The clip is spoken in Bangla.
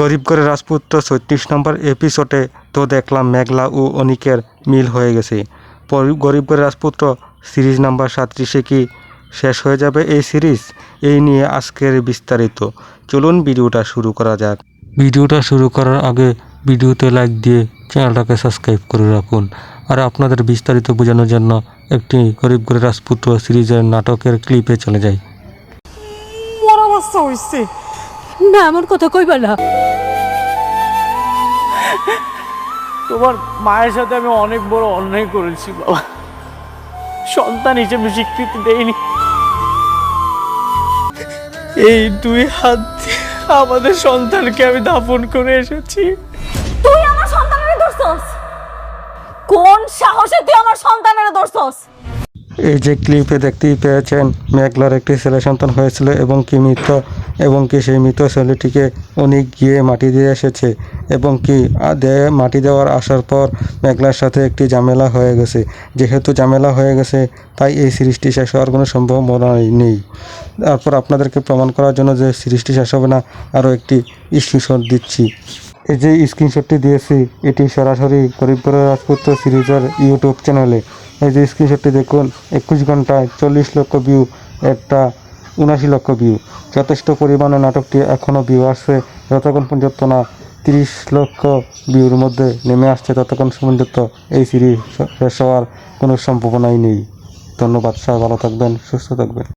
গরিব ঘরের রাজপুত্র ৩৬ নম্বর এপিসোডে তো দেখলাম মেঘলা ও অনিকের মিল হয়ে গেছে। গরিব ঘরের রাজপুত্র সিরিজ নাম্বার ৩৭-এ কি শেষ হয়ে যাবে এই সিরিজ? এই নিয়ে আজকের বিস্তারিত। চলুন ভিডিওটা শুরু করা যাক। ভিডিওটা শুরু করার আগে ভিডিওতে লাইক দিয়ে চ্যানেলটাকে সাবস্ক্রাইব করে রাখুন। আর আপনাদের বিস্তারিত বোঝানোর জন্য একটি গরিব ঘরের রাজপুত্র সিরিজের নাটকের ক্লিপে চলে যাই। বড় অবস্থা হয়েছে না, এমন কথা কইবা না। তোমার মায়ের সাথে আমি অনেক বড় অন্যায় করেছি বাবা। সন্তান হিসেবে স্বীকৃতি দেয়নি। এই 2 হাত দিয়ে আমাদের সন্তানকে আমি দাফন করে এসেছি। তুই আমার সন্তানের ধরছস? কোন সাহসে তুই আমার সন্তানের ধরছস? এই যে ক্লিপে দেখতেই পেয়েছেন, মেঘলার একটি ছেলে সন্তান হয়েছিল এবং কি সেই মৃত ছেলেটিকে অনেক গিয়ে মাটি দিয়ে এসেছে এবং কি মাটি দেওয়ার আসার পর মেঘলার সাথে একটি ঝামেলা হয়ে গেছে। যেহেতু ঝামেলা হয়ে গেছে তাই এই সিরিজটি শেষ হওয়ার কোনো সম্ভাবনা নেই। তারপর আপনাদেরকে প্রমাণ করার জন্য যে সিরিজটি শেষ হবে না, আরও একটি স্ক্রিনশট দিচ্ছি। এই যে স্ক্রিনশটটি দিয়েছি এটি সরাসরি গরিব ঘরের রাজপুত্র সিরিজের ইউটিউব চ্যানেলে। এই যে স্ক্রিনশটটি দেখুন, 21 ঘন্টায় 40 লক্ষ ভিউ, একটা 79 লক্ষ ভিউ। যথেষ্ট পরিমাণে নাটকটি এখনও ভিউ আসছে। যতক্ষণ পর্যন্ত না 30 লক্ষ ভিউর মধ্যে নেমে আসছে ততক্ষণ পর্যন্ত এই সিরিজ শেষ হওয়ার কোনো সম্ভাবনাই নেই। ধন্যবাদ। সবাই ভালো থাকবেন, সুস্থ থাকবেন।